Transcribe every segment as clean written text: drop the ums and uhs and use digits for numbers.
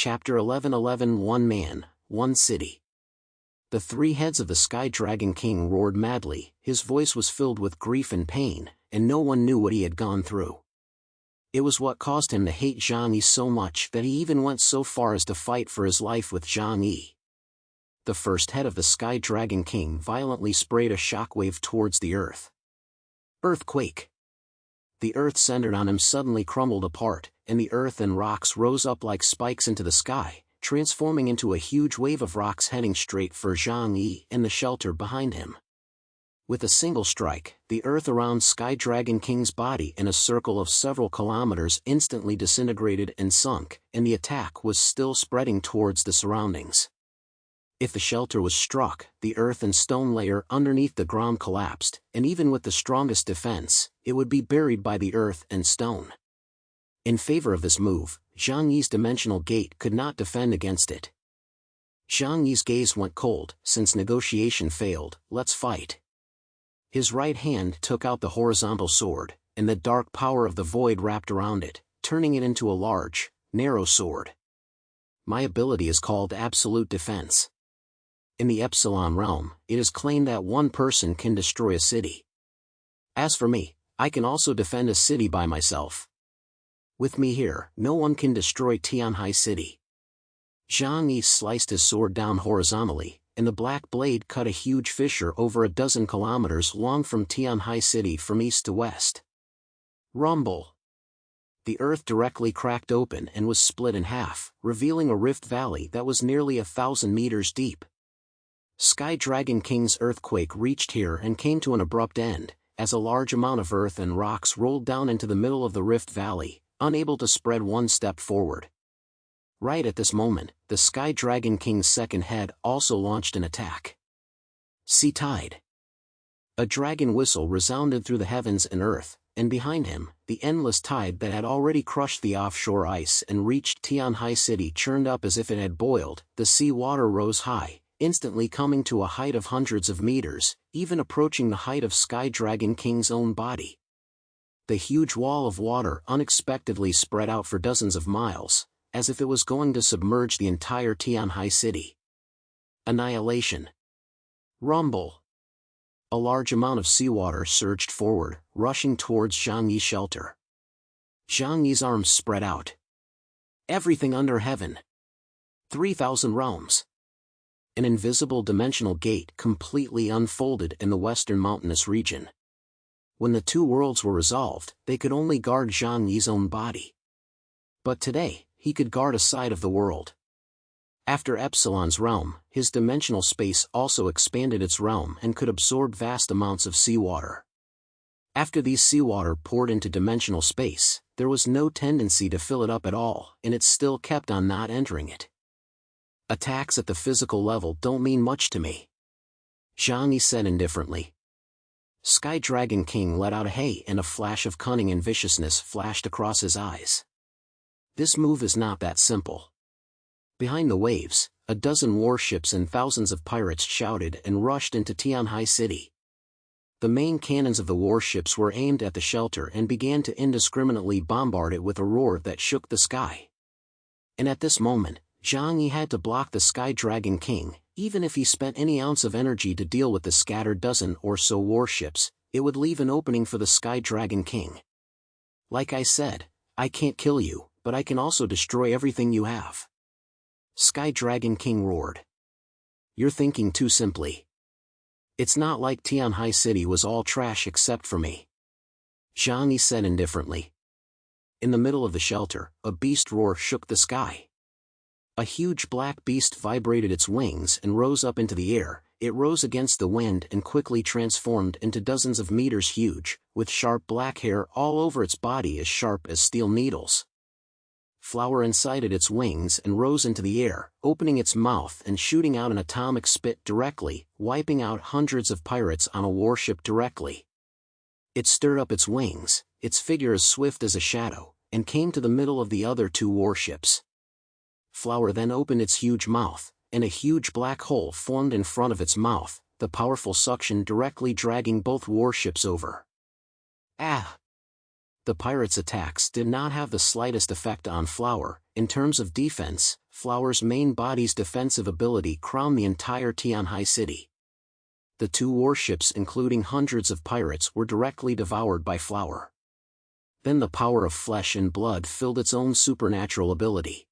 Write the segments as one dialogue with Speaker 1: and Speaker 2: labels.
Speaker 1: Chapter 11:11 One Man, One City. The three heads of the Sky Dragon King roared madly, his voice was filled with grief and pain, and no one knew what he had gone through. It was what caused him to hate Jangi so much that he even went so far as to fight for his life with Jangi. The first head of the Sky Dragon King violently sprayed a shockwave towards the earth. Earthquake. The earth centered on him suddenly crumbled apart, and the earth and rocks rose up like spikes into the sky, transforming into a huge wave of rocks heading straight for Jangi and the shelter behind him. With a single strike, the earth around Sky Dragon King's body in a circle of several kilometers instantly disintegrated and sunk, and the attack was still spreading towards the surroundings. If the shelter was struck, the earth and stone layer underneath the ground collapsed, and even with the strongest defense, it would be buried by the earth and stone. In favor of this move, Jangi's dimensional gate could not defend against it. Jangi's gaze went cold. Since negotiation failed, let's fight. His right hand took out the horizontal sword, and the dark power of the void wrapped around it, turning it into a large, narrow sword. My ability is called Absolute Defense. In the Epsilon realm, it is claimed that one person can destroy a city. As for me, I can also defend a city by myself. With me here, no one can destroy Tianhai City. Jangi sliced his sword down horizontally, and the black blade cut a huge fissure over a dozen kilometers long from Tianhai City from east to west. Rumble. The earth directly cracked open and was split in half, revealing a rift valley that was nearly 1,000 meters deep. Sky Dragon King's earthquake reached here and came to an abrupt end, as a large amount of earth and rocks rolled down into the middle of the rift valley, unable to spread one step forward. Right at this moment, the Sky Dragon King's second head also launched an attack. Sea Tide. A dragon whistle resounded through the heavens and earth, and behind him, the endless tide that had already crushed the offshore ice and reached Tianhai City churned up as if it had boiled. The sea water rose high, instantly coming to a height of hundreds of meters, even approaching the height of Sky Dragon King's own body. The huge wall of water unexpectedly spread out for dozens of miles, as if it was going to submerge the entire Tianhai City. Annihilation. Rumble. A large amount of seawater surged forward, rushing towards Jangi's shelter. Jangi's arms spread out. Everything under heaven. 3,000 realms. An invisible dimensional gate completely unfolded in the western mountainous region. When the two worlds were resolved, they could only guard Jangi's own body. But today, he could guard a side of the world. After Epsilon's realm, his dimensional space also expanded its realm and could absorb vast amounts of seawater. After these seawater poured into dimensional space, there was no tendency to fill it up at all, and it still kept on not entering it. Attacks at the physical level don't mean much to me, Jangi said indifferently. Sky Dragon King let out a hey, and a flash of cunning and viciousness flashed across his eyes. This move is not that simple. Behind the waves, a dozen warships and thousands of pirates shouted and rushed into Tianhai City. The main cannons of the warships were aimed at the shelter and began to indiscriminately bombard it with a roar that shook the sky. And at this moment, Jangi had to block the Sky Dragon King. Even if he spent any ounce of energy to deal with the scattered dozen or so warships, it would leave an opening for the Sky Dragon King. Like I said, I can't kill you, but I can also destroy everything you have. Sky Dragon King roared. You're thinking too simply. It's not like Tianhai City was all trash except for me, Jangi said indifferently. In the middle of the shelter, a beast roar shook the sky. A huge black beast vibrated its wings and rose up into the air. It rose against the wind and quickly transformed into dozens of meters huge, with sharp black hair all over its body as sharp as steel needles. Flower incited its wings and rose into the air, opening its mouth and shooting out an atomic spit directly, wiping out hundreds of pirates on a warship directly. It stirred up its wings, its figure as swift as a shadow, and came to the middle of the other two warships. Flower then opened its huge mouth, and a huge black hole formed in front of its mouth, the powerful suction directly dragging both warships over. Ah! The pirates' attacks did not have the slightest effect on Flower. In terms of defense, Flower's main body's defensive ability crowned the entire Tianhai city. The two warships, including hundreds of pirates, were directly devoured by Flower. Then the power of flesh and blood filled its own supernatural ability.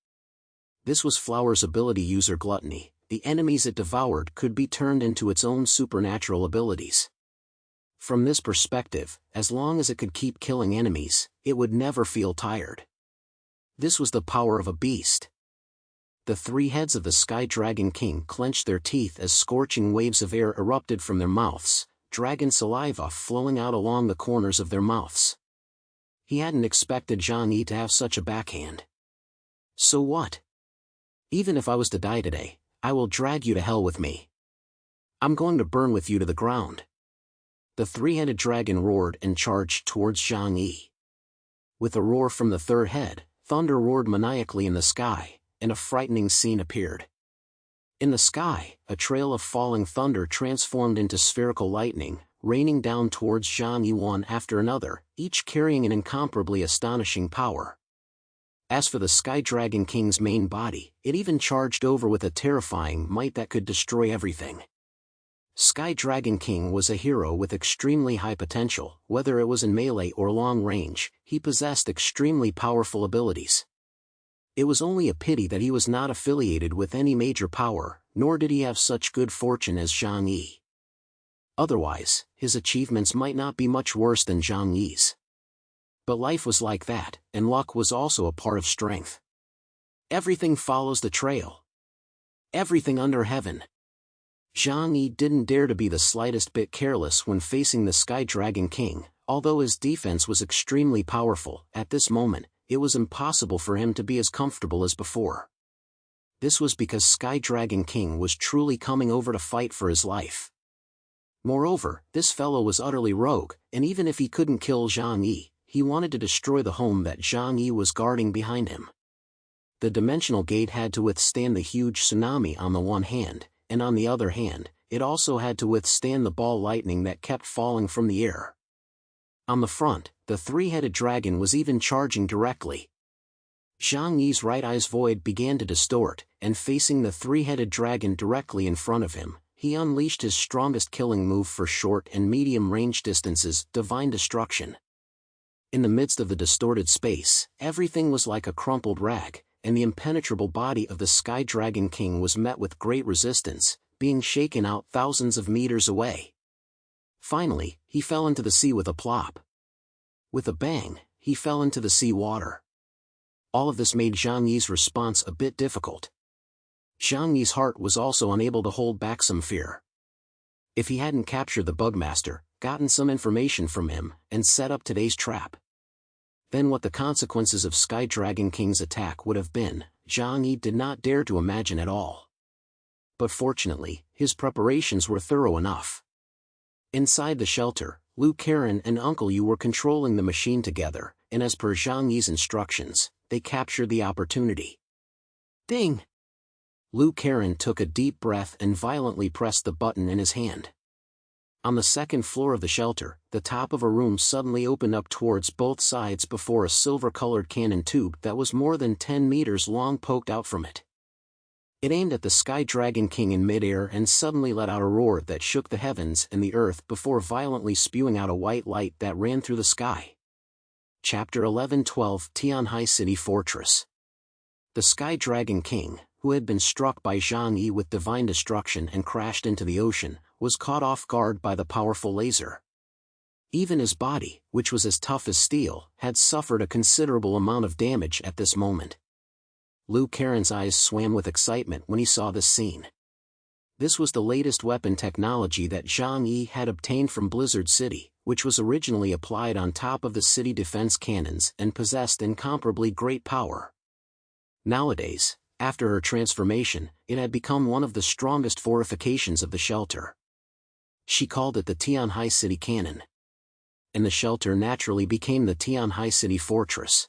Speaker 1: This was Flower's ability user gluttony. The enemies it devoured could be turned into its own supernatural abilities. From this perspective, as long as it could keep killing enemies, it would never feel tired. This was the power of a beast. The three heads of the Sky Dragon King clenched their teeth as scorching waves of air erupted from their mouths, dragon saliva flowing out along the corners of their mouths. He hadn't expected Jangi to have such a backhand. So what? Even if I was to die today, I will drag you to hell with me. I'm going to burn with you to the ground. The three-headed dragon roared and charged towards Jangi. With a roar from the third head, thunder roared maniacally in the sky, and a frightening scene appeared. In the sky, a trail of falling thunder transformed into spherical lightning, raining down towards Jangi one after another, each carrying an incomparably astonishing power. As for the Sky Dragon King's main body, it even charged over with a terrifying might that could destroy everything. Sky Dragon King was a hero with extremely high potential. Whether it was in melee or long range, he possessed extremely powerful abilities. It was only a pity that he was not affiliated with any major power, nor did he have such good fortune as Zhang Yi. Otherwise, his achievements might not be much worse than Zhang Yi's. But life was like that, and luck was also a part of strength. Everything follows the trail. Everything under heaven. Zhang Yi didn't dare to be the slightest bit careless when facing the Sky Dragon King. Although his defense was extremely powerful, at this moment, it was impossible for him to be as comfortable as before. This was because Sky Dragon King was truly coming over to fight for his life. Moreover, this fellow was utterly rogue, and even if he couldn't kill Zhang Yi, he wanted to destroy the home that Zhang Yi was guarding behind him. The dimensional gate had to withstand the huge tsunami on the one hand, and on the other hand, it also had to withstand the ball lightning that kept falling from the air. On the front, the three-headed dragon was even charging directly. Zhang Yi's right eye's void began to distort, and facing the three-headed dragon directly in front of him, he unleashed his strongest killing move for short and medium-range distances, Divine Destruction. In the midst of the distorted space, everything was like a crumpled rag, and the impenetrable body of the Sky Dragon King was met with great resistance, being shaken out thousands of meters away. Finally, he fell into the sea with a plop. With a bang, he fell into the sea water. All of this made Zhang Yi's response a bit difficult. Zhang Yi's heart was also unable to hold back some fear. If he hadn't captured the Bugmaster, gotten some information from him, and set up today's trap, then what the consequences of Sky Dragon King's attack would have been, Zhang Yi did not dare to imagine at all. But fortunately, his preparations were thorough enough. Inside the shelter, Lu Karen and Uncle Yu were controlling the machine together, and as per Zhang Yi's instructions, they captured the opportunity. Ding! Lu Karen took a deep breath and violently pressed the button in his hand. On the second floor of the shelter, the top of a room suddenly opened up towards both sides before a silver-colored cannon tube that was more than 10 meters long poked out from it. It aimed at the Sky Dragon King in midair and suddenly let out a roar that shook the heavens and the earth before violently spewing out a white light that ran through the sky. Chapter 11-12 Tianhai City Fortress. The Sky Dragon King, who had been struck by Zhang Yi with divine destruction and crashed into the ocean, was caught off guard by the powerful laser. Even his body, which was as tough as steel, had suffered a considerable amount of damage at this moment. Lu Karen's eyes swam with excitement when he saw this scene. This was the latest weapon technology that Zhang Yi had obtained from Blizzard City, which was originally applied on top of the city defense cannons and possessed incomparably great power. Nowadays, after her transformation, it had become one of the strongest fortifications of the shelter. She called it the Tianhai City Cannon. And the shelter naturally became the Tianhai City Fortress.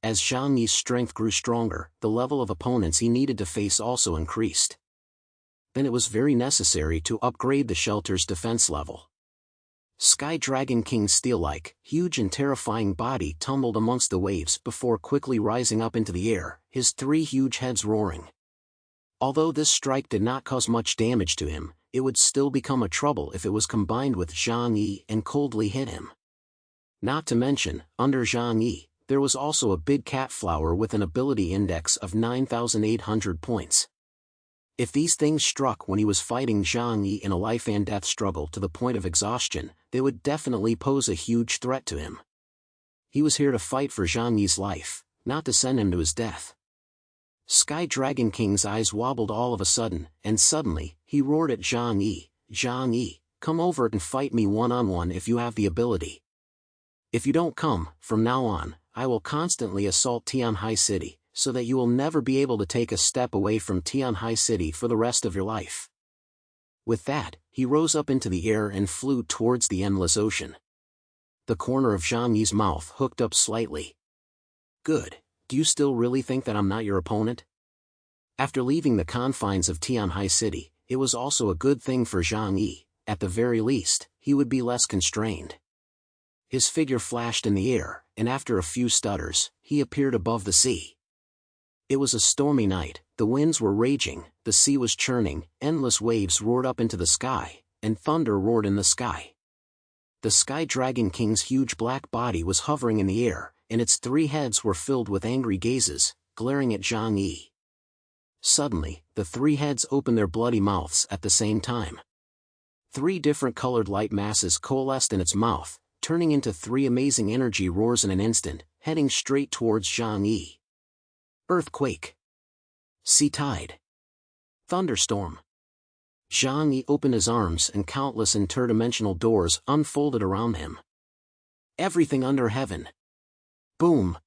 Speaker 1: As Zhang Yi's strength grew stronger, the level of opponents he needed to face also increased. Then it was very necessary to upgrade the shelter's defense level. Sky Dragon King's steel-like, huge and terrifying body tumbled amongst the waves before quickly rising up into the air, his three huge heads roaring. Although this strike did not cause much damage to him, it would still become a trouble if it was combined with Jangi and coldly hit him. Not to mention, under Jangi, there was also a big cat flower with an ability index of 9,800 points. If these things struck when he was fighting Jangi in a life-and-death struggle to the point of exhaustion, they would definitely pose a huge threat to him. He was here to fight for Jangi's life, not to send him to his death. Sky Dragon King's eyes wobbled all of a sudden, and suddenly, he roared at Jangi, "Jangi, come over and fight me one-on-one if you have the ability. If you don't come, from now on, I will constantly assault Tianhai City, so that you will never be able to take a step away from Tianhai City for the rest of your life." With that, he rose up into the air and flew towards the endless ocean. The corner of Jangi's mouth hooked up slightly. "Good. Do you still really think that I'm not your opponent?" After leaving the confines of Tianhai City, it was also a good thing for Jangi. At the very least, he would be less constrained. His figure flashed in the air, and after a few stutters, he appeared above the sea. It was a stormy night, the winds were raging, the sea was churning, endless waves roared up into the sky, and thunder roared in the sky. The Sky Dragon King's huge black body was hovering in the air, and its three heads were filled with angry gazes, glaring at Jangi. Suddenly, the three heads opened their bloody mouths at the same time. Three different colored light masses coalesced in its mouth, turning into three amazing energy roars in an instant, heading straight towards Jangi. Earthquake. Sea tide. Thunderstorm. Jangi opened his arms and countless interdimensional doors unfolded around him. Everything under heaven. Boom!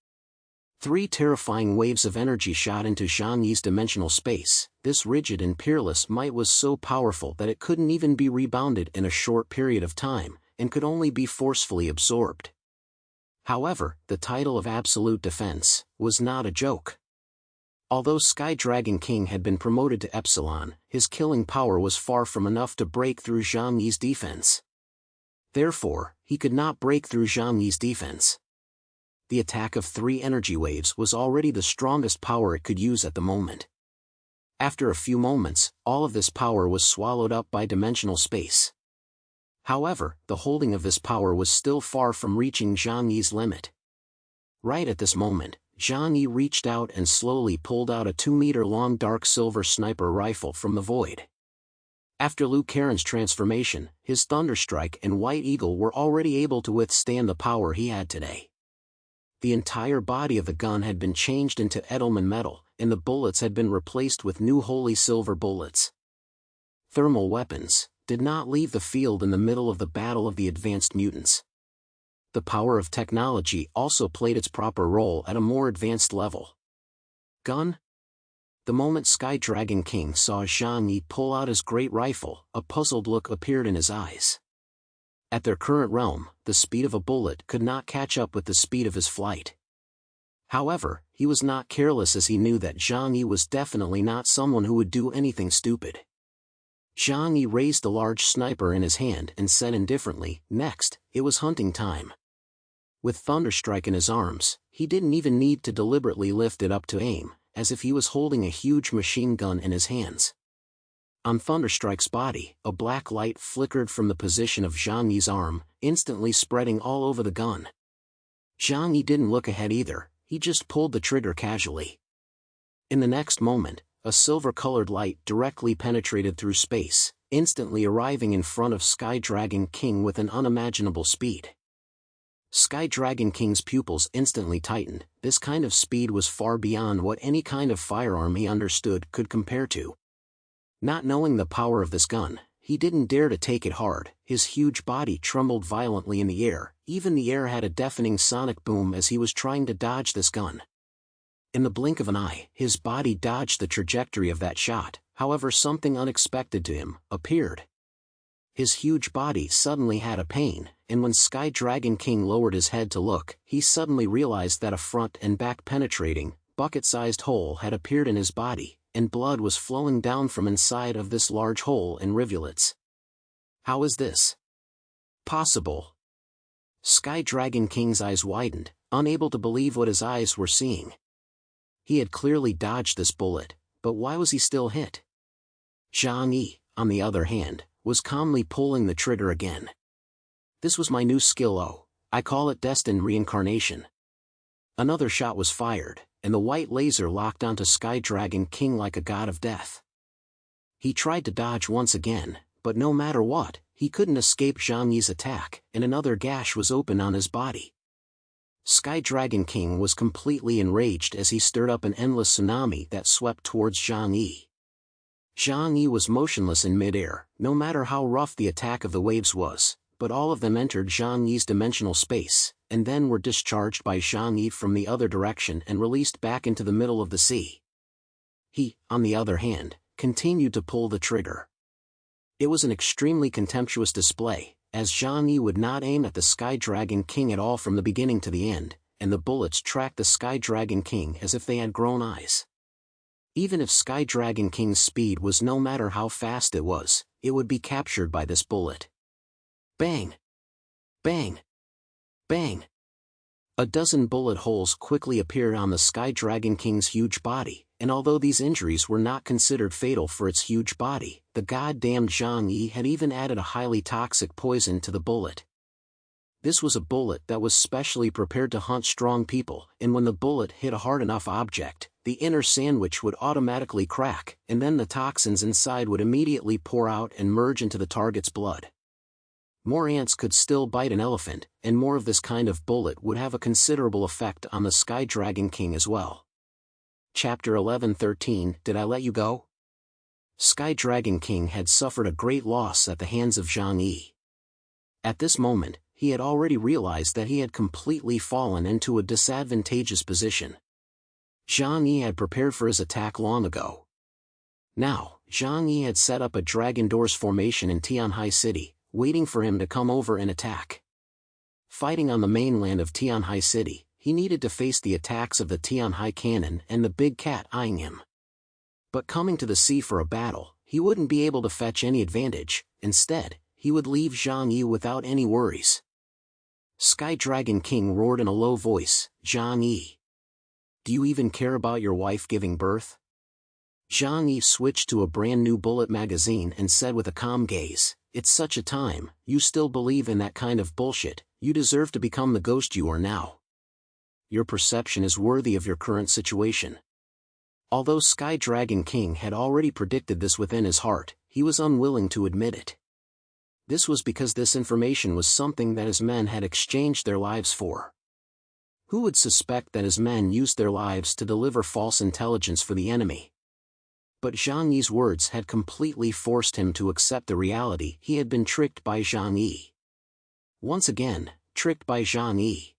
Speaker 1: Three terrifying waves of energy shot into Jangi's dimensional space. This rigid and peerless might was so powerful that it couldn't even be rebounded in a short period of time, and could only be forcefully absorbed. However, the title of Absolute Defense was not a joke. Although Sky Dragon King had been promoted to Epsilon, his killing power was far from enough to break through Jangi's defense. Therefore, he could not break through Jangi's defense. The attack of three energy waves was already the strongest power it could use at the moment. After a few moments, all of this power was swallowed up by dimensional space. However, the holding of this power was still far from reaching Jangi's limit. Right at this moment, Jangi reached out and slowly pulled out a 2-meter-long dark silver sniper rifle from the void. After Liu Karen's transformation, his Thunderstrike and White Eagle were already able to withstand the power he had today. The entire body of the gun had been changed into Edelman metal, and the bullets had been replaced with new holy silver bullets. Thermal weapons did not leave the field in the middle of the battle of the advanced mutants. The power of technology also played its proper role at a more advanced level. Gun? The moment Sky Dragon King saw Jangi pull out his great rifle, a puzzled look appeared in his eyes. At their current realm, the speed of a bullet could not catch up with the speed of his flight. However, he was not careless as he knew that Jangi was definitely not someone who would do anything stupid. Jangi raised the large sniper in his hand and said indifferently, "Next, it was hunting time." With Thunderstrike in his arms, he didn't even need to deliberately lift it up to aim, as if he was holding a huge machine gun in his hands. On Thunderstrike's body, a black light flickered from the position of Jangi's arm, instantly spreading all over the gun. Jangi didn't look ahead either, he just pulled the trigger casually. In the next moment, a silver-colored light directly penetrated through space, instantly arriving in front of Sky Dragon King with an unimaginable speed. Sky Dragon King's pupils instantly tightened. This kind of speed was far beyond what any kind of firearm he understood could compare to. Not knowing the power of this gun, he didn't dare to take it hard. His huge body trembled violently in the air, even the air had a deafening sonic boom as he was trying to dodge this gun. In the blink of an eye, his body dodged the trajectory of that shot, however something unexpected to him appeared. His huge body suddenly had a pain, and when Sky Dragon King lowered his head to look, he suddenly realized that a front and back penetrating, bucket-sized hole had appeared in his body, and blood was flowing down from inside of this large hole in rivulets. How is this possible? Sky Dragon King's eyes widened, unable to believe what his eyes were seeing. He had clearly dodged this bullet, but why was he still hit? Jangi, on the other hand, was calmly pulling the trigger again. This was my new skill. Oh, I call it destined reincarnation. Another shot was fired, and the white laser locked onto Sky Dragon King like a god of death. He tried to dodge once again, but no matter what, he couldn't escape Zhangyi's attack, and another gash was open on his body. Sky Dragon King was completely enraged as he stirred up an endless tsunami that swept towards Zhangyi. Zhangyi was motionless in midair, no matter how rough the attack of the waves was, but all of them entered Zhangyi's dimensional space, and then were discharged by Zhangyi from the other direction and released back into the middle of the sea. He, on the other hand, continued to pull the trigger. It was an extremely contemptuous display, as Jangi would not aim at the Sky Dragon King at all from the beginning to the end, and the bullets tracked the Sky Dragon King as if they had grown eyes. Even if Sky Dragon King's speed was no matter how fast it would be captured by this bullet. Bang! Bang! Bang! A dozen bullet holes quickly appeared on the Sky Dragon King's huge body, and although these injuries were not considered fatal for its huge body, the goddamned Zhangyi had even added a highly toxic poison to the bullet. This was a bullet that was specially prepared to hunt strong people, and when the bullet hit a hard enough object, the inner sandwich would automatically crack, and then the toxins inside would immediately pour out and merge into the target's blood. More ants could still bite an elephant, and more of this kind of bullet would have a considerable effect on the Sky Dragon King as well. Chapter 11-13 Did I Let You Go? Sky Dragon King had suffered a great loss at the hands of Zhangyi. At this moment, he had already realized that he had completely fallen into a disadvantageous position. Zhangyi had prepared for his attack long ago. Now, Zhangyi had set up a Dragon Doors formation in Tianhai City, waiting for him to come over and attack. Fighting on the mainland of Tianhai City, he needed to face the attacks of the Tianhai cannon and the big cat eyeing him. But coming to the sea for a battle, he wouldn't be able to fetch any advantage. Instead, he would leave Zhangyi without any worries. Sky Dragon King roared in a low voice, "Zhangyi, do you even care about your wife giving birth?" Zhangyi switched to a brand new bullet magazine and said with a calm gaze, "It's such a time, you still believe in that kind of bullshit. You deserve to become the ghost you are now. Your perception is worthy of your current situation." Although Sky Dragon King had already predicted this within his heart, he was unwilling to admit it. This was because this information was something that his men had exchanged their lives for. Who would suspect that his men used their lives to deliver false intelligence for the enemy? But Zhangyi's words had completely forced him to accept the reality. He had been tricked by Zhangyi. Once again, tricked by Zhangyi.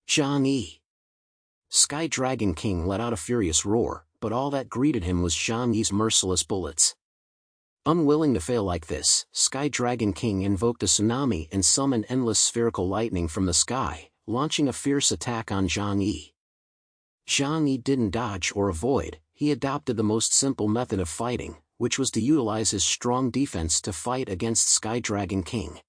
Speaker 1: Zhangyi! Sky Dragon King let out a furious roar, but all that greeted him was Zhangyi's merciless bullets. Unwilling to fail like this, Sky Dragon King invoked a tsunami and summoned endless spherical lightning from the sky, launching a fierce attack on Zhangyi. Zhangyi didn't dodge or avoid. He adopted the most simple method of fighting, which was to utilize his strong defense to fight against Sky Dragon King.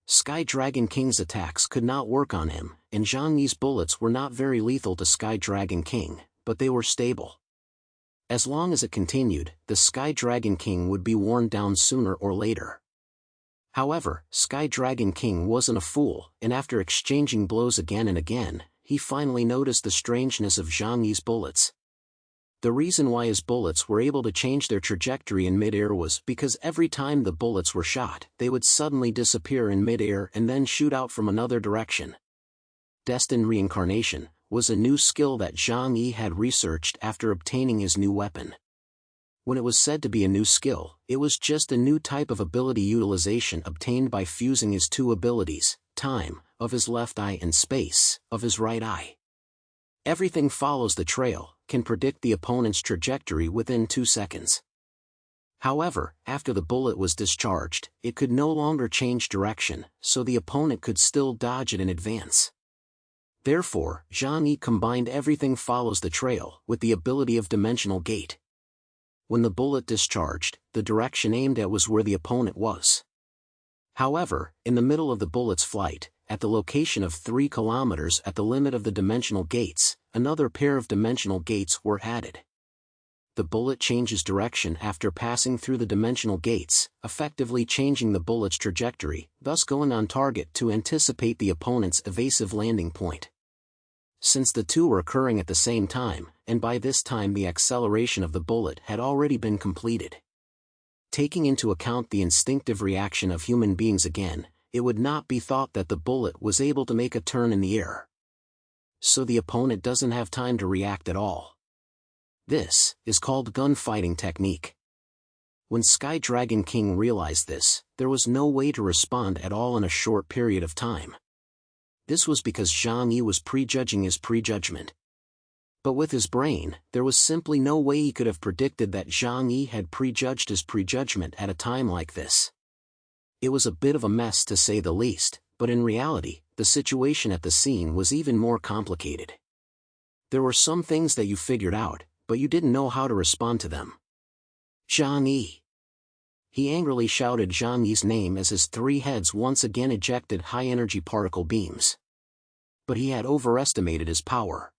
Speaker 1: Sky Dragon King's attacks could not work on him, and Zhangyi's bullets were not very lethal to Sky Dragon King, but they were stable. As long as it continued, the Sky Dragon King would be worn down sooner or later. However, Sky Dragon King wasn't a fool, and after exchanging blows again and again, he finally noticed the strangeness of Zhangyi's bullets. The reason why his bullets were able to change their trajectory in midair was because every time the bullets were shot, they would suddenly disappear in midair and then shoot out from another direction. Destined reincarnation was a new skill that Zhangyi had researched after obtaining his new weapon. When it was said to be a new skill, it was just a new type of ability utilization obtained by fusing his two abilities, time, of his left eye and space, of his right eye. Everything follows the trail, can predict the opponent's trajectory within 2 seconds. However, after the bullet was discharged, it could no longer change direction, so the opponent could still dodge it in advance. Therefore, Zhangyi combined everything follows the trail with the ability of dimensional gate. When the bullet discharged, the direction aimed at was where the opponent was. However, in the middle of the bullet's flight, at the location of 3 kilometers at the limit of the dimensional gates, another pair of dimensional gates were added. The bullet changes direction after passing through the dimensional gates, effectively changing the bullet's trajectory, thus going on target to anticipate the opponent's evasive landing point. Since the two were occurring at the same time, and by this time the acceleration of the bullet had already been completed. Taking into account the instinctive reaction of human beings again, it would not be thought that the bullet was able to make a turn in the air. So the opponent doesn't have time to react at all. This is called gunfighting technique. When Sky Dragon King realized this, there was no way to respond at all in a short period of time. This was because Jangi was prejudging his prejudgment. But with his brain, there was simply no way he could have predicted that Jangi had prejudged his prejudgment at a time like this. It was a bit of a mess to say the least, but in reality, the situation at the scene was even more complicated. There were some things that you figured out, but you didn't know how to respond to them. Jangi! He angrily shouted Jangi's name as his 3 heads once again ejected high-energy particle beams. But he had overestimated his power.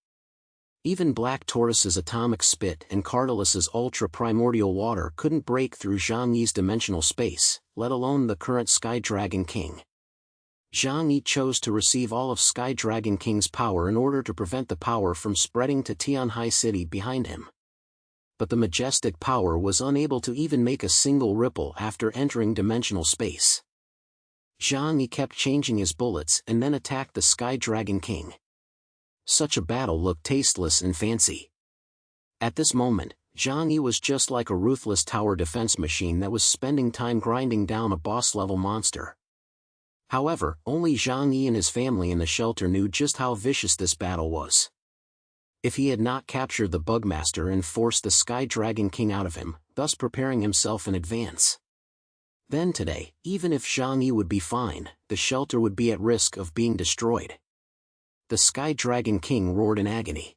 Speaker 1: Even Black Taurus's atomic spit and Cardalus's ultra-primordial water couldn't break through Jangi's dimensional space, let alone the current Sky Dragon King. Jangi chose to receive all of Sky Dragon King's power in order to prevent the power from spreading to Tianhai City behind him. But the majestic power was unable to even make a single ripple after entering dimensional space. Jangi kept changing his bullets and then attacked the Sky Dragon King. Such a battle looked tasteless and fancy. At this moment, Jangi was just like a ruthless tower defense machine that was spending time grinding down a boss-level monster. However, only Jangi and his family in the shelter knew just how vicious this battle was. If he had not captured the Bugmaster and forced the Sky Dragon King out of him, thus preparing himself in advance, then today, even if Jangi would be fine, the shelter would be at risk of being destroyed. The Sky Dragon King roared in agony.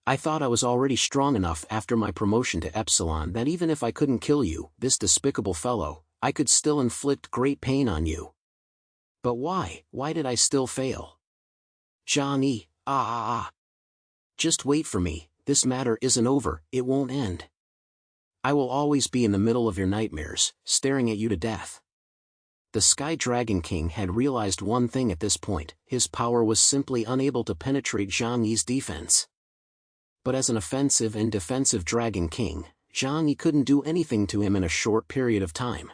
Speaker 1: I thought I was already strong enough after my promotion to Epsilon that even if I couldn't kill you, this despicable fellow, I could still inflict great pain on you. But why did I still fail? Jangi, just wait for me, this matter isn't over, it won't end. I will always be in the middle of your nightmares, staring at you to death. The Sky Dragon King had realized one thing at this point: his power was simply unable to penetrate Jangi's defense. But as an offensive and defensive Dragon King, Jangi couldn't do anything to him in a short period of time.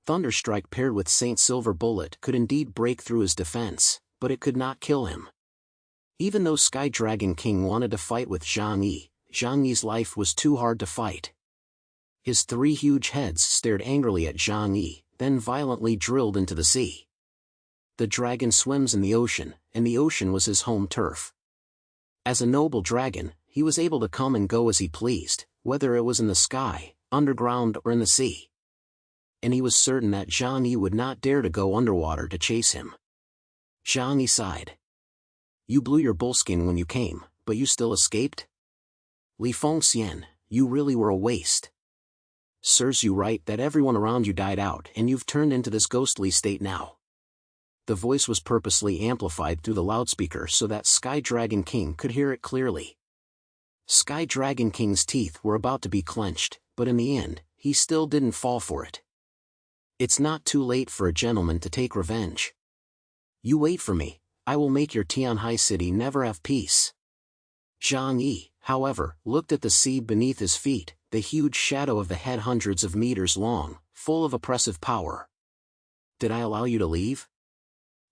Speaker 1: Thunderstrike paired with Saint Silver Bullet could indeed break through his defense, but it could not kill him. Even though Sky Dragon King wanted to fight with Jangi, Jangi's life was too hard to fight. His 3 huge heads stared angrily at Jangi, then violently drilled into the sea. The dragon swims in the ocean, and the ocean was his home turf. As a noble dragon, he was able to come and go as he pleased, whether it was in the sky, underground or in the sea. And he was certain that Jangi would not dare to go underwater to chase him. Jangi sighed. You blew your bullskin when you came, but you still escaped? Li Fengxian, you really were a waste. Serves you right that everyone around you died out and you've turned into this ghostly state now. The voice was purposely amplified through the loudspeaker so that Sky Dragon King could hear it clearly. Sky Dragon King's teeth were about to be clenched, but in the end, he still didn't fall for it. It's not too late for a gentleman to take revenge. You wait for me. I will make your Tianhai City never have peace. Jangi, however, looked at the sea beneath his feet, the huge shadow of the head hundreds of meters long, full of oppressive power. Did I allow you to leave?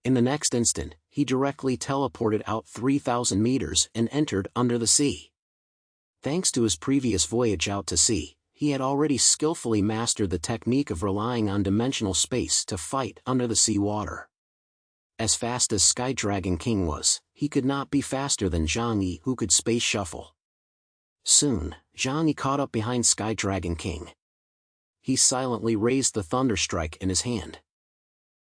Speaker 1: In the next instant, he directly teleported out 3,000 meters and entered under the sea. Thanks to his previous voyage out to sea, he had already skillfully mastered the technique of relying on dimensional space to fight under the sea water. As fast as Sky Dragon King was, he could not be faster than Jangi, who could space shuffle. Soon, Jangi caught up behind Sky Dragon King. He silently raised the Thunderstrike in his hand.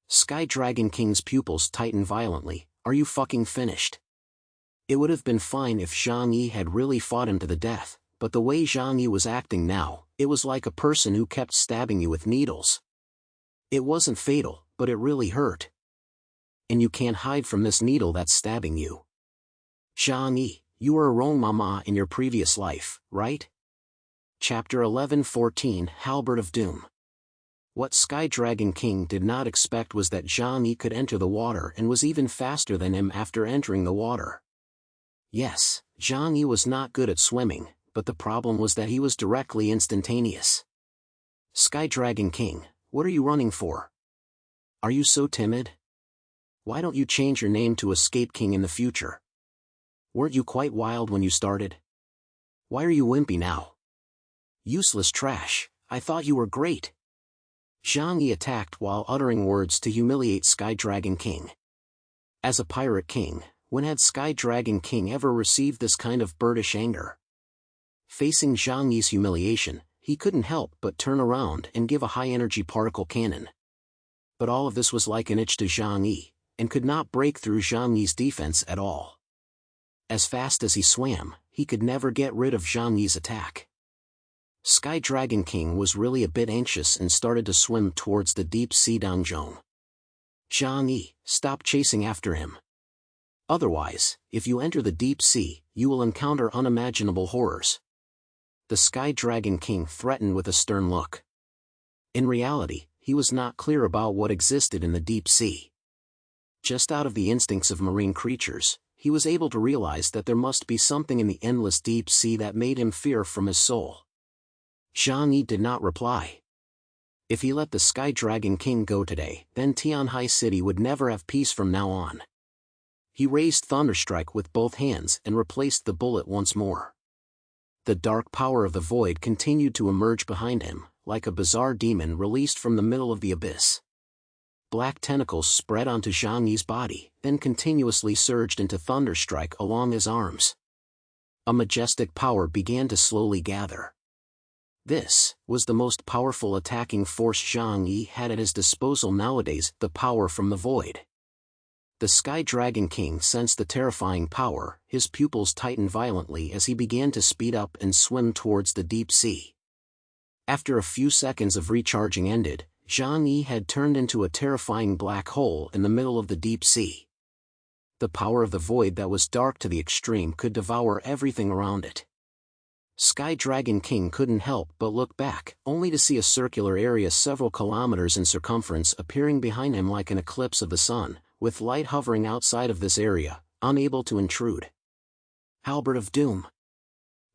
Speaker 1: Sky Dragon King's pupils tightened violently. Are you fucking finished? It would have been fine if Jangi had really fought him to the death, but the way Jangi was acting now, it was like a person who kept stabbing you with needles. It wasn't fatal, but it really hurt. And you can't hide from this needle that's stabbing you. Jangi, you were a wrong mama in your previous life, right? Chapter 11:14 Halbert of Doom. What Sky Dragon King did not expect was that Jangi could enter the water and was even faster than him after entering the water. Yes, Jangi was not good at swimming, but the problem was that he was directly instantaneous. Sky Dragon King, what are you running for? Are you so timid? Why don't you change your name to Escape King in the future? Weren't you quite wild when you started? Why are you wimpy now? Useless trash, I thought you were great. Jangi attacked while uttering words to humiliate Sky Dragon King. As a pirate king, when had Sky Dragon King ever received this kind of birdish anger? Facing Jangi's humiliation, he couldn't help but turn around and give a high-energy particle cannon. But all of this was like an itch to Jangi, and could not break through Jangi's defense at all. As fast as he swam, he could never get rid of Jangi's attack. Sky Dragon King was really a bit anxious and started to swim towards the deep sea donjon. Jangi, stop chasing after him. Otherwise, if you enter the deep sea, you will encounter unimaginable horrors. The Sky Dragon King threatened with a stern look. In reality, he was not clear about what existed in the deep sea. Just out of the instincts of marine creatures, he was able to realize that there must be something in the endless deep sea that made him fear from his soul. Jangi did not reply. If he let the Sky Dragon King go today, then Tianhai City would never have peace from now on. He raised Thunderstrike with both hands and replaced the bullet once more. The dark power of the void continued to emerge behind him, like a bizarre demon released from the middle of the abyss. Black tentacles spread onto Jangi's body, then continuously surged into Thunderstrike along his arms. A majestic power began to slowly gather. This was the most powerful attacking force Jangi had at his disposal nowadays, the power from the void. The Sky Dragon King sensed the terrifying power, his pupils tightened violently as he began to speed up and swim towards the deep sea. After a few seconds of recharging ended, Jangi had turned into a terrifying black hole in the middle of the deep sea. The power of the void that was dark to the extreme could devour everything around it. Sky Dragon King couldn't help but look back, only to see a circular area several kilometers in circumference appearing behind him like an eclipse of the sun, with light hovering outside of this area, unable to intrude. Halbert of Doom.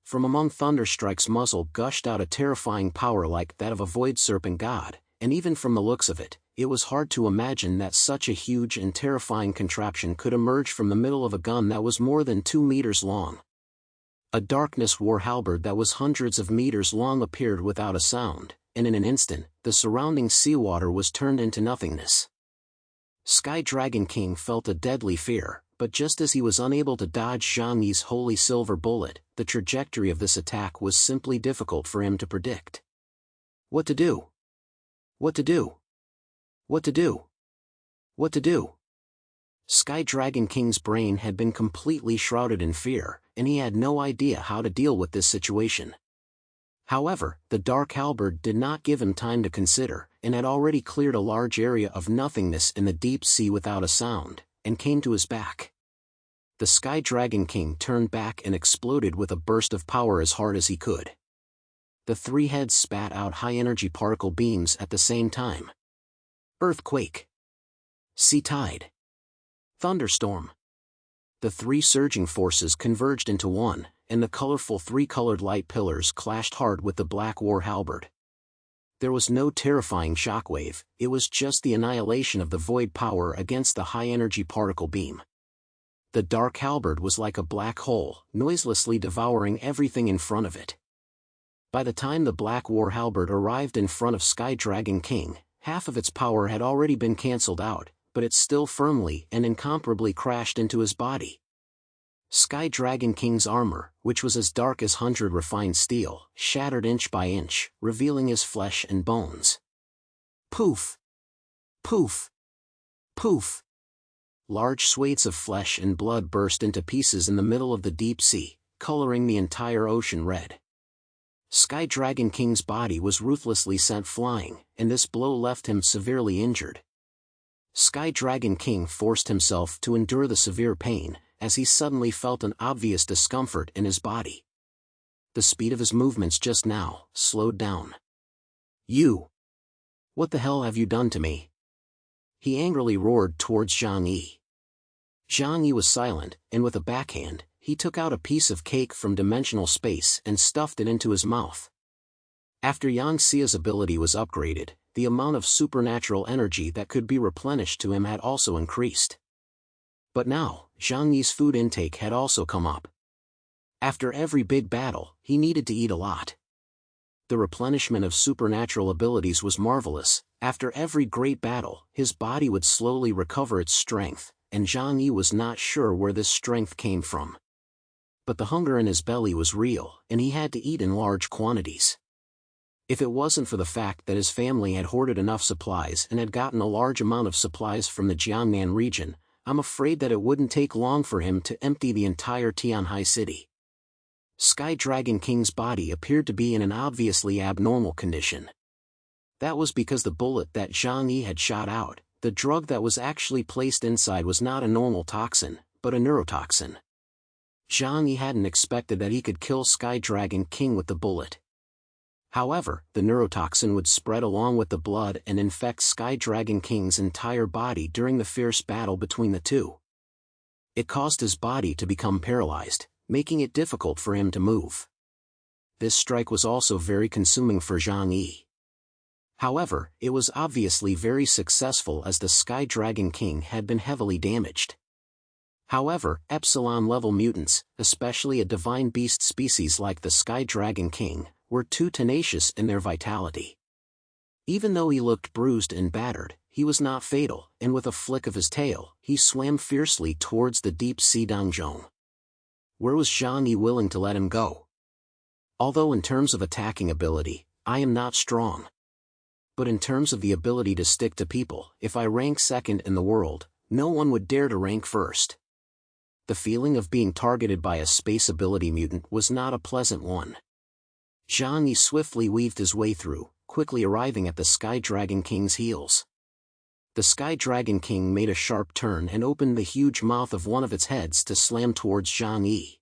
Speaker 1: From among Thunderstrike's muzzle gushed out a terrifying power like that of a void serpent god, and even from the looks of it, it was hard to imagine that such a huge and terrifying contraption could emerge from the middle of a gun that was more than 2 meters long. A darkness war halberd that was hundreds of meters long appeared without a sound, and in an instant, the surrounding seawater was turned into nothingness. Sky Dragon King felt a deadly fear, but just as he was unable to dodge Jangi's holy silver bullet, the trajectory of this attack was simply difficult for him to predict. What to do? What to do? What to do? What to do? Sky Dragon King's brain had been completely shrouded in fear, and he had no idea how to deal with this situation. However, the Dark Halberd did not give him time to consider, and had already cleared a large area of nothingness in the deep sea without a sound, and came to his back. The Sky Dragon King turned back and exploded with a burst of power as hard as he could. The 3 heads spat out high-energy particle beams at the same time. Earthquake. Sea tide. Thunderstorm. The 3 surging forces converged into one, and the colorful 3-colored light pillars clashed hard with the black war halberd. There was no terrifying shockwave, it was just the annihilation of the void power against the high-energy particle beam. The dark halberd was like a black hole, noiselessly devouring everything in front of it. By the time the black war halberd arrived in front of Sky Dragon King, half of its power had already been cancelled out, but it still firmly and incomparably crashed into his body. Sky Dragon King's armor, which was as dark as 100 refined steel, shattered inch by inch, revealing his flesh and bones. Poof! Poof! Poof! Large swathes of flesh and blood burst into pieces in the middle of the deep sea, coloring the entire ocean red. Sky Dragon King's body was ruthlessly sent flying, and this blow left him severely injured. Sky Dragon King forced himself to endure the severe pain, as he suddenly felt an obvious discomfort in his body. The speed of his movements just now slowed down. "You! What the hell have you done to me?" he angrily roared towards Jangi. Jangi was silent, and with a backhand, he took out a piece of cake from dimensional space and stuffed it into his mouth. After Yang Xia's ability was upgraded, the amount of supernatural energy that could be replenished to him had also increased. But now, Zhang Yi's food intake had also come up. After every big battle, he needed to eat a lot. The replenishment of supernatural abilities was marvelous. After every great battle, his body would slowly recover its strength, and Zhang Yi was not sure where this strength came from. But the hunger in his belly was real, and he had to eat in large quantities. If it wasn't for the fact that his family had hoarded enough supplies and had gotten a large amount of supplies from the Jiangnan region, I'm afraid that it wouldn't take long for him to empty the entire Tianhai city. Sky Dragon King's body appeared to be in an obviously abnormal condition. That was because the bullet that Zhang Yi had shot out, the drug that was actually placed inside, was not a normal toxin, but a neurotoxin. Zhang Yi hadn't expected that he could kill Sky Dragon King with the bullet. However, the neurotoxin would spread along with the blood and infect Sky Dragon King's entire body during the fierce battle between the two. It caused his body to become paralyzed, making it difficult for him to move. This strike was also very consuming for Zhang Yi. However, it was obviously very successful as the Sky Dragon King had been heavily damaged. However, Epsilon-level mutants, especially a divine beast species like the Sky Dragon King, were too tenacious in their vitality. Even though he looked bruised and battered, he was not fatal, and with a flick of his tail, he swam fiercely towards the deep sea donjon. Where was Zhang Yi willing to let him go? Although in terms of attacking ability, I am not strong. But in terms of the ability to stick to people, if I rank second in the world, no one would dare to rank first. The feeling of being targeted by a space ability mutant was not a pleasant one. Zhang Yi swiftly weaved his way through, quickly arriving at the Sky Dragon King's heels. The Sky Dragon King made a sharp turn and opened the huge mouth of one of its heads to slam towards Zhang Yi.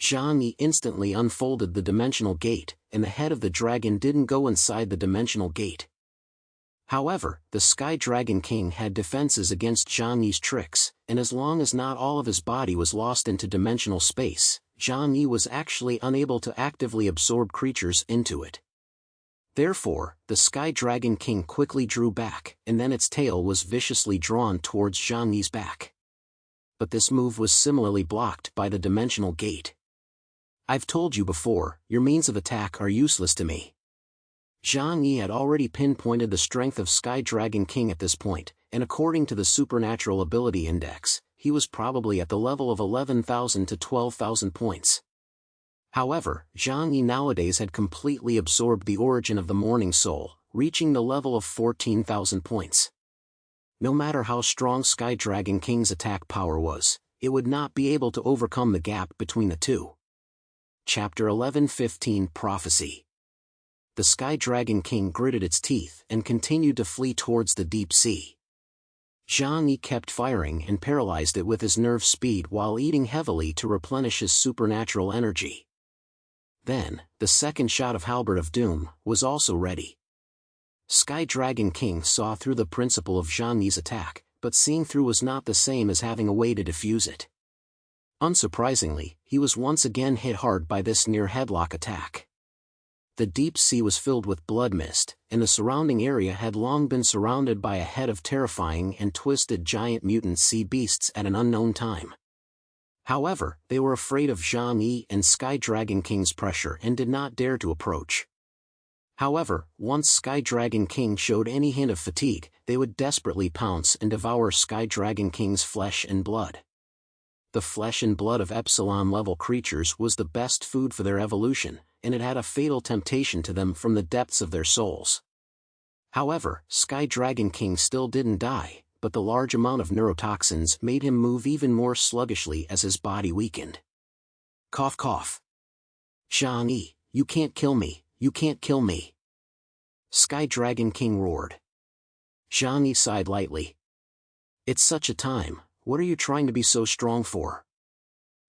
Speaker 1: Zhang Yi instantly unfolded the dimensional gate, and the head of the dragon didn't go inside the dimensional gate. However, the Sky Dragon King had defenses against Zhang Yi's tricks, and as long as not all of his body was lost into dimensional space, Zhang Yi was actually unable to actively absorb creatures into it. Therefore, the Sky Dragon King quickly drew back, and then its tail was viciously drawn towards Zhang Yi's back. But this move was similarly blocked by the dimensional gate. I've told you before, your means of attack are useless to me. Zhang Yi had already pinpointed the strength of Sky Dragon King at this point, and according to the Supernatural Ability Index, he was probably at the level of 11,000 to 12,000 points. However, Zhang Yi nowadays had completely absorbed the origin of the Morning Soul, reaching the level of 14,000 points. No matter how strong Sky Dragon King's attack power was, it would not be able to overcome the gap between the two. Chapter 11:15 Prophecy. The Sky Dragon King gritted its teeth and continued to flee towards the deep sea. Zhang Yi kept firing and paralyzed it with his nerve speed while eating heavily to replenish his supernatural energy. Then, the second shot of Halbert of Doom was also ready. Sky Dragon King saw through the principle of Zhang Yi's attack, but seeing through was not the same as having a way to defuse it. Unsurprisingly, he was once again hit hard by this near-headlock attack. The deep sea was filled with blood mist, and the surrounding area had long been surrounded by a head of terrifying and twisted giant mutant sea beasts at an unknown time. However, they were afraid of Zhang Yi and Sky Dragon King's pressure and did not dare to approach. However, once Sky Dragon King showed any hint of fatigue, they would desperately pounce and devour Sky Dragon King's flesh and blood. The flesh and blood of Epsilon-level creatures was the best food for their evolution, and it had a fatal temptation to them from the depths of their souls. However, Sky Dragon King still didn't die, but the large amount of neurotoxins made him move even more sluggishly as his body weakened. Cough cough. Zhang Yi, You can't kill me, you can't kill me. Sky Dragon King roared. Jangi sighed lightly. It's such a time, what are you trying to be so strong for?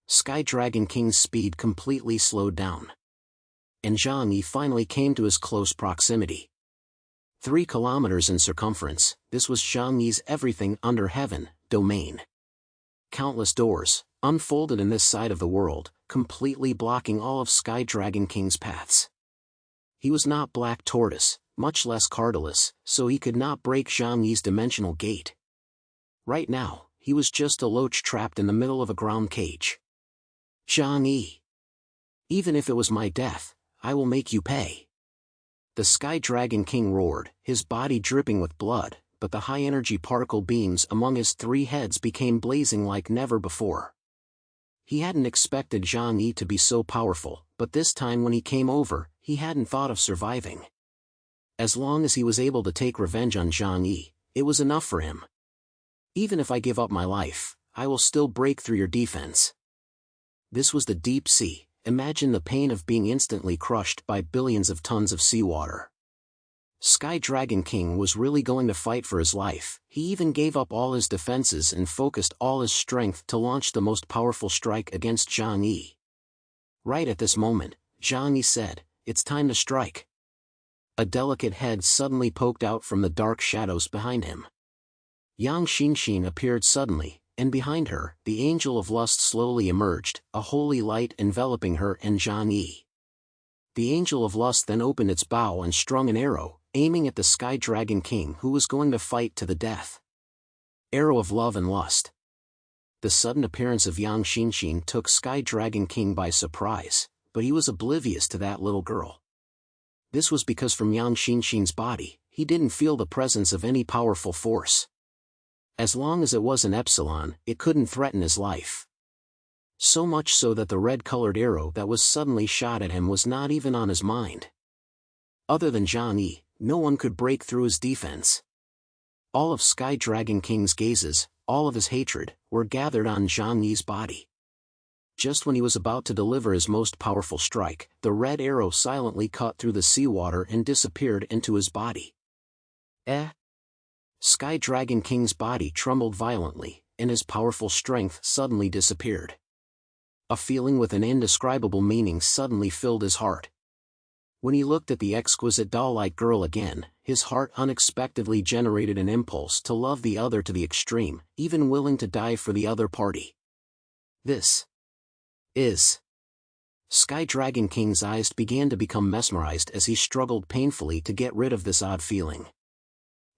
Speaker 1: Sky Dragon King's speed completely slowed down. And Jangi finally came to his close proximity. 3 kilometers in circumference, this was Jangi's everything under heaven domain. Countless doors, unfolded in this side of the world, completely blocking all of Sky Dragon King's paths. He was not Black Tortoise, much less Cardalus, so he could not break Jangi's dimensional gate. Right now, he was just a loach trapped in the middle of a ground cage. Jangi! Even if it was my death, I will make you pay. The Sky Dragon King roared, his body dripping with blood, but the high-energy particle beams among his 3 heads became blazing like never before. He hadn't expected Jangi to be so powerful, but this time when he came over, he hadn't thought of surviving. As long as he was able to take revenge on Jangi, it was enough for him. Even if I give up my life, I will still break through your defense. This was the deep sea. Imagine the pain of being instantly crushed by billions of tons of seawater. Sky Dragon King was really going to fight for his life. He even gave up all his defenses and focused all his strength to launch the most powerful strike against Jangi. Right at this moment, Jangi said, "It's time to strike." A delicate head suddenly poked out from the dark shadows behind him. Yang Xinxin appeared suddenly, and behind her, the Angel of Lust slowly emerged, a holy light enveloping her and Jangi. The Angel of Lust then opened its bow and strung an arrow, aiming at the Sky Dragon King who was going to fight to the death. Arrow of Love and Lust. The sudden appearance of Yang Xinxin took Sky Dragon King by surprise, but he was oblivious to that little girl. This was because from Yang Xinxin's body, he didn't feel the presence of any powerful force. As long as it was an epsilon, it couldn't threaten his life. So much so that the red-colored arrow that was suddenly shot at him was not even on his mind. Other than Jangi, no one could break through his defense. All of Sky Dragon King's gazes, all of his hatred, were gathered on Jangi's body. Just when he was about to deliver his most powerful strike, the red arrow silently cut through the seawater and disappeared into his body. Sky Dragon King's body trembled violently, and his powerful strength suddenly disappeared. A feeling with an indescribable meaning suddenly filled his heart. When he looked at the exquisite doll-like girl again, his heart unexpectedly generated an impulse to love the other to the extreme, even willing to die for the other party. This is... Sky Dragon King's eyes began to become mesmerized as he struggled painfully to get rid of this odd feeling.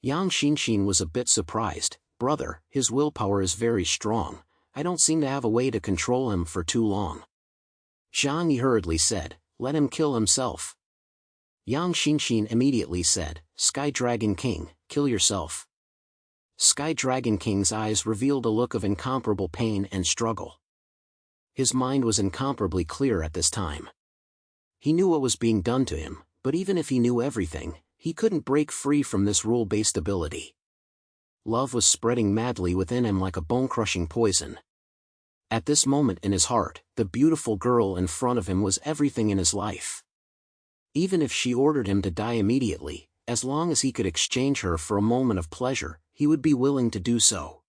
Speaker 1: Yang Xinxin was a bit surprised. "Brother, his willpower is very strong. I don't seem to have a way to control him for too long." Jangi hurriedly said, "Let him kill himself." Yang Xinxin immediately said, "Sky Dragon King, kill yourself." Sky Dragon King's eyes revealed a look of incomparable pain and struggle. His mind was incomparably clear at this time. He knew what was being done to him, but even if he knew everything, he couldn't break free from this rule-based ability. Love was spreading madly within him like a bone-crushing poison. At this moment in his heart, the beautiful girl in front of him was everything in his life. Even if she ordered him to die immediately, as long as he could exchange her for a moment of pleasure, he would be willing to do so.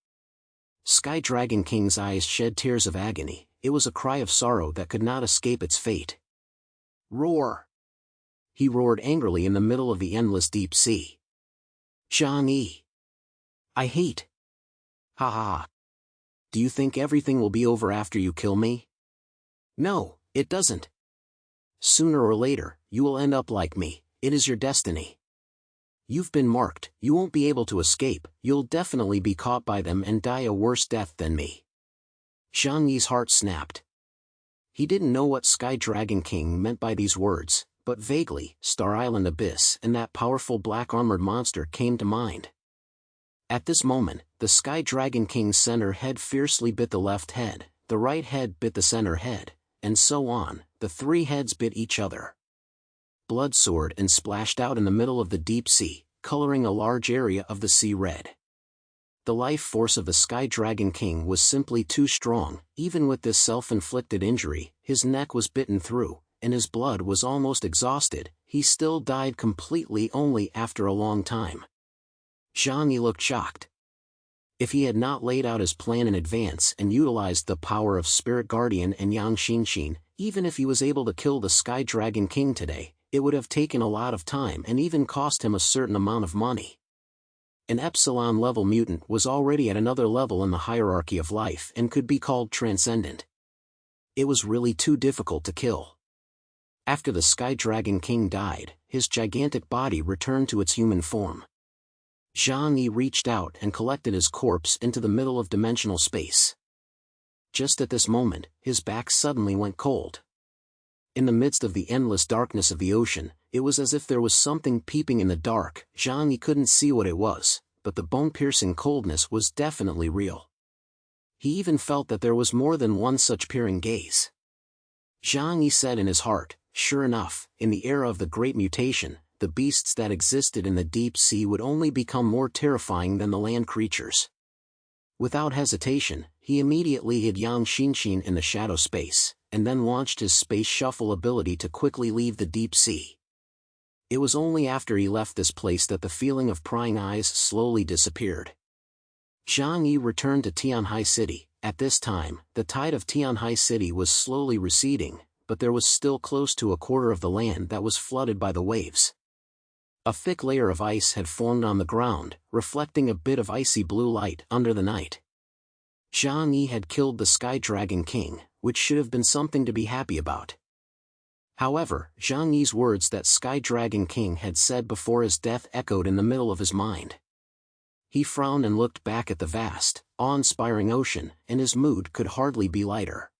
Speaker 1: Sky Dragon King's eyes shed tears of agony. It was a cry of sorrow that could not escape its fate. Roar! He roared angrily in the middle of the endless deep sea. Jangi! I hate! Ha ha! Do you think everything will be over after you kill me? No, it doesn't. Sooner or later, you will end up like me. It is your destiny. You've been marked, you won't be able to escape, you'll definitely be caught by them and die a worse death than me. Jangi's heart snapped. He didn't know what Sky Dragon King meant by these words, but vaguely, Star Island Abyss and that powerful black-armored monster came to mind. At this moment, the Sky Dragon King's center head fiercely bit the left head, the right head bit the center head, and so on, the 3 heads bit each other. Blood soared and splashed out in the middle of the deep sea, coloring a large area of the sea red. The life force of the Sky Dragon King was simply too strong. Even with this self-inflicted injury, his neck was bitten through, and his blood was almost exhausted, he still died completely only after a long time. Jangi looked shocked. If he had not laid out his plan in advance and utilized the power of Spirit Guardian and Yang Xinshin, even if he was able to kill the Sky Dragon King today, it would have taken a lot of time and even cost him a certain amount of money. An Epsilon-level mutant was already at another level in the hierarchy of life and could be called transcendent. It was really too difficult to kill. After the Sky Dragon King died, his gigantic body returned to its human form. Jangi reached out and collected his corpse into the middle of dimensional space. Just at this moment, his back suddenly went cold. In the midst of the endless darkness of the ocean, it was as if there was something peeping in the dark. Jangi couldn't see what it was, but the bone-piercing coldness was definitely real. He even felt that there was more than one such peering gaze. Jangi said in his heart, sure enough, in the era of the Great Mutation, the beasts that existed in the deep sea would only become more terrifying than the land creatures. Without hesitation, he immediately hid Yang Xinshin in the shadow space, and then launched his space shuffle ability to quickly leave the deep sea. It was only after he left this place that the feeling of prying eyes slowly disappeared. Jangi returned to Tianhai City. At this time, the tide of Tianhai City was slowly receding, but there was still close to a quarter of the land that was flooded by the waves. A thick layer of ice had formed on the ground, reflecting a bit of icy blue light under the night. Jangi had killed the Sky Dragon King, which should have been something to be happy about. However, Jangi's words that Sky Dragon King had said before his death echoed in the middle of his mind. He frowned and looked back at the vast, awe-inspiring ocean, and his mood could hardly be lighter.